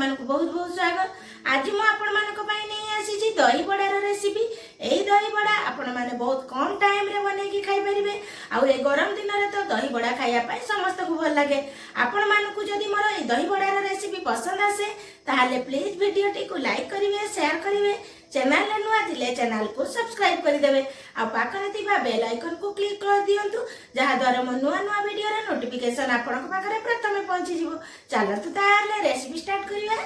मानक बहुत बहुत स्वागत। आज मु आपण मानक पई नहीं आसी दही बड़ार रेसिपी। एही दही बड़ा आपण माने बहुत कम टाइम रे बने के खाई परिबे। आ ए गरम दिन रे तो दही बड़ा खाइया पई समस्त को भल लागे। आपण मानक जदी मोर ए दही बड़ार रेसिपी पसंद आसे ताहाले प्लीज वीडियो टी को लाइक करिवे, शेयर करिवे। चैनल ने नुआ थिले चैनल को सब्सक्राइब कर देबे। आ पाखरे थिबा बेल आइकन को क्लिक कर दियंतु जहा द्वारा मो नुआ नुआ वीडियो रे नोटिफिकेशन आपनक पाखरे प्रथमे पहुंची जिवो। चलतु ताहाले रेसिपी स्टार्ट करिया।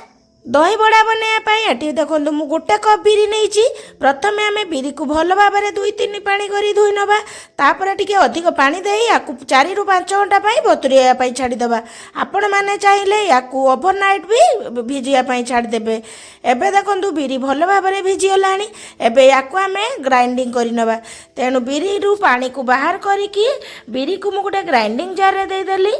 दही बड़ा बनाया ये देखो मु गोटे कप बिरी नहीं। प्रथम आम बिरी को भल भाव में 2-3 पानी कर धोई नवा। तापर टिके अधिक पानी दे या 4 ରୁ 5 घंटा बतुरिया छाड़ीदे। आपण मैंने चाहिए या ओवरनाइट भी भिजिया छाड़देवे। एबे देखो बिरी भल भाव में भिजीगला। एबे या आम ग्राइंडिंग करनवा। तेणु बिरी रू पानी को बाहर करी बिरी को मु गोटे ग्राइंडिंग जार रे देदेली।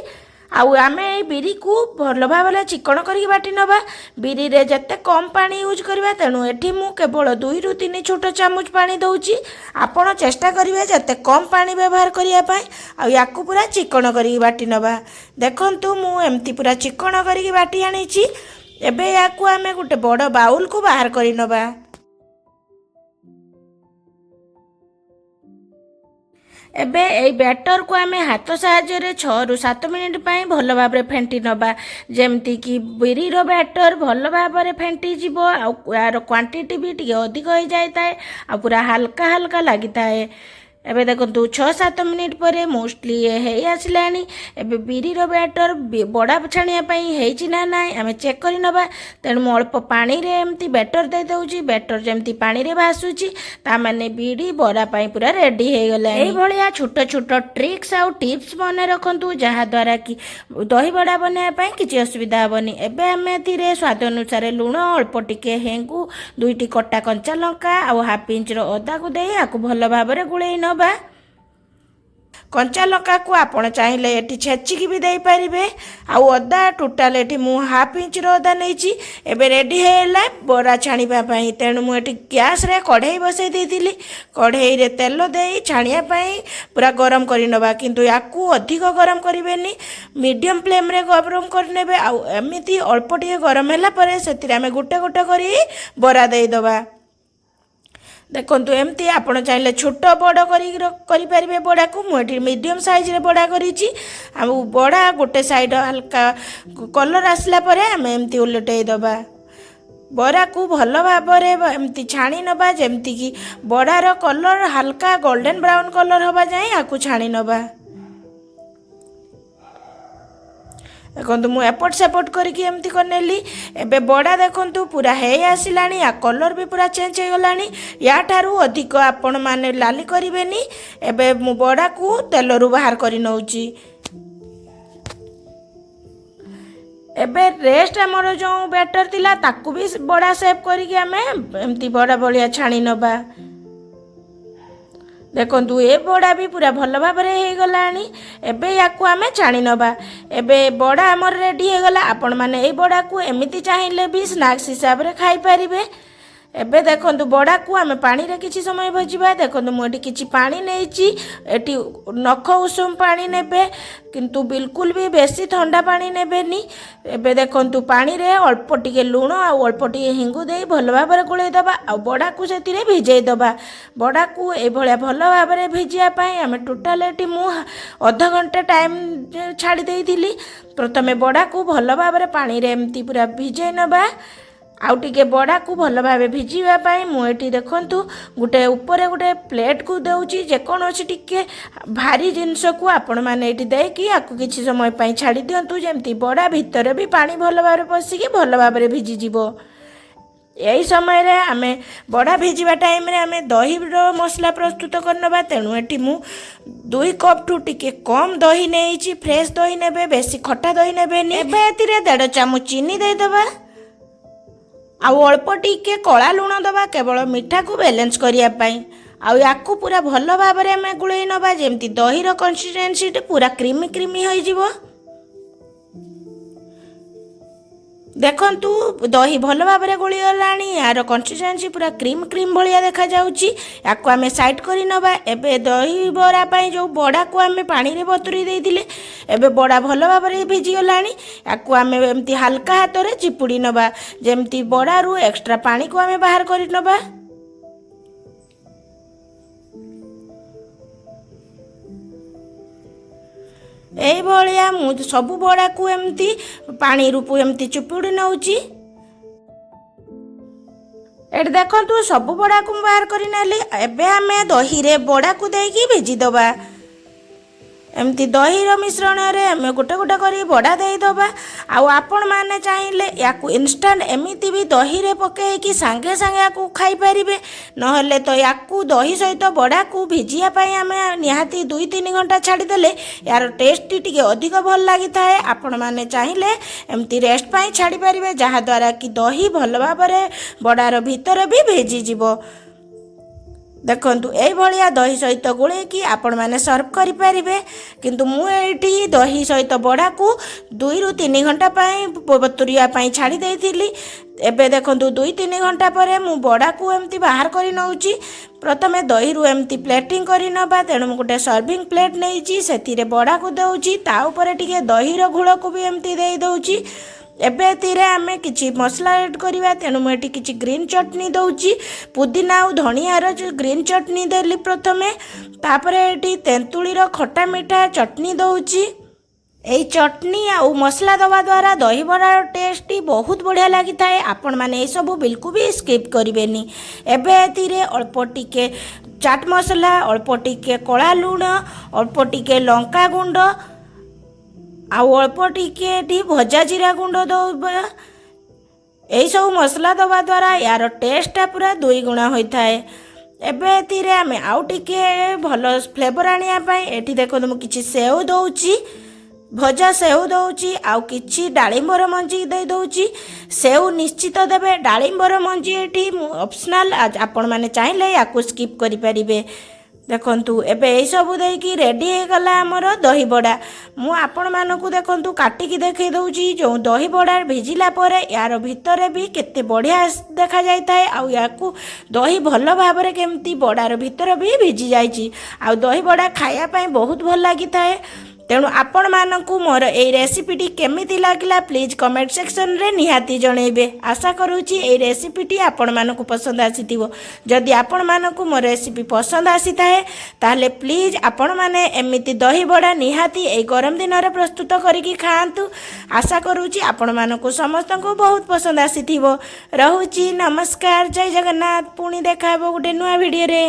आउ आमे बिरी को भल भाव चिकन करके बाटी नवा। बिरी रे जते कम पानी यूज करबा तेणु एठी मु केवल 2 ରୁ 3 छोट चामच पानी दउची। आपण चेष्टा करिवे जते कम पानी व्यवहार करिया पई। आ याकू पूरा चिकन करके बाटी नवा। देखंतु मु एम्ति पूरा चिकन करके बाटी आनीची। एबे याकू आमे गुटे बड़ बाउल को बाहर करि नवा। एबे ए बैटर को आमे हाथ साहाय्य 6 ରୁ 7 मिनिट पाई भल भाव में फेंटी नवा। जेमती कि बिरी रो बैटर भल भाव में फेंटी जीवो। यार क्वांटिटी भी टिके अधिक हो जाए आ पूरा हल्का हल्का लगी थाए। एबे देखो 6-7 मिनिट पर मोस्टली ये आसलानी। एबे बिरी रो बैटर बड़ा छाणिया पई ना ना आम चेक कर नवा। तेणु मु अल्प पानी रे एमती बैटर दे दउची। बैटर जेमती पानी रे भासुची ता माने बिरी बड़ा पई पूरा रेडी हे गला। एई भलिया छोट छोट ट्रिक्स आ टिप्स मने रखंतु जहा द्वारा कि दही बड़ा बनाया पई किछि असुविधा हबनी। एबे आम एथिरे स्वाद अनुसार लूण, अल्प टिके हेंगु, 2टी कटा कंचा लंका आ हाफ इंच रो अदा को दे आकु भल भाव रे गुळेई न। कंचा लंका को आपण चाहिए ये छेचिकी भी दे पारे। आउ अदा टोटाल ये मु हाफ इंच अदा नहीं। एबे रेडी है बड़ा छाणीपी। तेणु मुझे गैस रे कढ़ई बसई देती। कढ़ई रे तेल दे छाणियापाई पूरा गरम कर नवा। किंतु याकू अधिक गरम करें, मीडियम फ्लेम रे गरम करने। आमती अल्प टे गरम है से गोटे गोटे कर बरा देदबा। देखंतु एमती आपण चाहिए छोट बड़ करें बड़ा को मुझे मीडियम साइज रे बड़ा करी। बड़ा गोटे साइड हल्का कलर आसला परे आम एमती उलटई दबा। बड़ा को भल भाव में एमती छाणी नबा जेमती कि बड़ार कलर हल्का गोल्डन ब्राउन कलर हवा जाए आपको छाणी नबा। देखो मुझे एपट सेपट करके एमती करनेली। एबे बड़ा देखंतु पूरा हे आसिलानी। या कलर भी पूरा चेंज हो गलानी। या ठारू अधिक आपण माने लाली करिवेनी। एबे मु बड़ा को तेल रु बाहर करि नउची। एबे रेस्ट हमर जो बैटर थिला ताकू भी बड़ा शेप करके आमे एमती बड़ा बलिया छाणी नबा। देखंतु ए बड़ा भी पूरा भल भाव में हो गलानी। एबे याकू आमे छाणी नबा। एबे बड़ा हमर रेडी हो गला। आपण माने ए बड़ा को एमिति चाहिए भी स्नैक्स हिसाब रे खाई परिबे। एबे देखंतु बड़ा को आमे पानी रे किछि समय भजिबा। देखंतु मु एठी किछि पानी नेइची। एठी नख उषुम पानी नेबे किंतु बिल्कुल भी बेसी ठंडा पानी नेबेनी। एबे देखंतु पानी रे अल्प टिके लूण आ अल्प टिके हिंगु देई भल भाव में गुळेई दबा। आ बड़ा को सेतिरे भिजेई दबा। बड़ा को ए भलिया भल भाव में भिजिया पई आमे टोटल एठी मु आधा घंटा टाइम छाड़ी देइथिली। प्रथमे बड़ा को भल भाव में पानी रे एमती पूरा भिजेई नबा। आउ टिके बड़ा को भल भाव भिजापी मुझे देखु गोटे ऊपर गोटे प्लेट को दूची। जेकोसी टिके भारी जिनस को आपण मैंने देकी आपको किसी समय छाड़ी दिंतु जमती बड़ा भितर भी पानी भल भाव पशिकी भल भाव भिजिज। यही समय रे आमे बड़ा भिजिबा टाइम रे आमे दही मसला प्रस्तुत करनबा। तेणु एटी मु 2 कप ठू टिके कम दही नहीं। फ्रेश दही नेबे, बेसी खट्टा दही नेबेनी। एबे एतिरे 1.5 चामच चीनी दे दबा। आउ अल्प टिके कला लुण दबा केवल मीठा को बैलेंस करने। आउ याकू पूरा भल भाव में आम गुड़े नवा जेमती दही रो कंसिस्टेंसी पूरा क्रीमी क्रीमी हो जिवो। देखंतु दही भल भाव में गोली गलानी यार कंसिस्टेंसी पूरा क्रीम क्रीम भाया देखा जाउची। याकु आमे साइड करी नबा। एबे दही बरा पई जो बड़ा को आमे पानी रे बतुरी देइथिले एबे बड़ा भल भाव में भिजी गलानी। याकु आमे एमती हल्का हाथ रे चिपुड़ी नबा जेमती बड़ा रु एक्स्ट्रा पानी को आमे बाहर करी नबा। एई भलिया मु सबु बड़ा को एमती पानी रूपु एमती चुपुड़ी नउची। एट देखंतु सबु बड़ा को बाहर करी नेली। एबे आमे दही रे बड़ा को देकी भेजी दबा। एमती दही मिश्रण रे आमे गोटे गोटे करी बड़ा देई दबा। आउ आपण माने चाहिले याकू इंस्टेंट एमिति भी दही रे पके कि सांगे सांगे याकू खाई परिबे। नहले तो याकू दही सहित बड़ा को भिजिया पई आमे निहाती 2-3 घंटा छाड़ी देले यार टेस्ट टिके अधिक भल लागि थाए। आपण माने चाहिले एमती रेस्ट पई छाड़ी परिबे जहा द्वारा कि दही भल भाबरे बड़ार भीतर भी भेजी जिवो। देखंतु एई भलिया दही सहित गोले कि आपण माने सर्व करि परिबे। किंतु मु एठी दही सहित बड़ा को 2-3 घंटा पई बतुरिया पई छाड़ी देइथिली। एबे देखंतु 2-3 घंटा परे मु बड़ा को एमती बाहर करि नउची। प्रथमे दही रु एमती प्लेटिंग करि नबा। तेणु मु गोटे सर्विंग प्लेट नेइची सेतिरे बड़ा को दउची ता ऊपर टिके दही रो घोळ को भी एमती देई दउची। एबे तीरे आमे किछि मसला ऐड करिवा। तेणु मु एठी किछि ग्रीन चटनी दउची पुदीना और धनियार जो ग्रीन चटनी देली प्रथमे। तापरे एठी तेंतुली रो खट्टा मीठा चटनी दउची। एई चटनी आउ मसला दवा द्वारा दही बड़ार टेस्ट बहुत बढ़िया लगी थाए। आपण माने ए सब बिल्कुल भी स्किप करिवेनी। एबे एथिरे अल्प टिके चाट मसला अल्प टिके कला लूण अल्प टिके लंका गुंड आउ अल्प टिके भजा जीरा गुंड दबा। यही सब मसला दबा द्वारा यार टेस्टा पूरा 2 गुणा होता है। एबे एथिरे आमे आउ टिके भल फ्लेवर आनिया पई एठी देखो मु किछि सेव दउची भजा सेव दउची आउ किछि डाळिंबर मंजी दे दउची। सेव निश्चित देबे डाळिंबर मंजी एठी ऑप्शनल आपण माने चाहिले याकू स्किप करि परिबे। देखंतु एबे ए सबु देकी रेडी हे गला हमर दही बड़ा। मु आपण मानकु देखंतु काटिकी देखै दउची जो दही बड़ा भिजिला परे यार भितरे भी केते बढ़िया देखा जाय थाए। आउ याकू दही भल भाबरे केमती बड़ार भितर भी भिजी जायची। आउ दही बड़ा खाया पई बहुत भल लागि थाए। तेणु आपण मानकु मोर ए रेसिपीटी केमिति लागिला प्लीज कमेंट सेक्शन रे निहाती जणेबे। आशा करूची ए रेसिपीटी आपण मानकु पसंद आसीथिबो। जदि आपण मानकु मोर रेसिपी पसंद आसी थाए ताले प्लीज आपण माने एमिति दही बड़ा निहाती ए गरम दिन रे प्रस्तुत करिकि खाआंतु। आशा करूची आपण मानकु समस्त को बहुत पसंद आसीथिबो। रहूची नमस्कार जय जगन्नाथ। पुणी देखाबो गुटे नुआ वीडियो रे।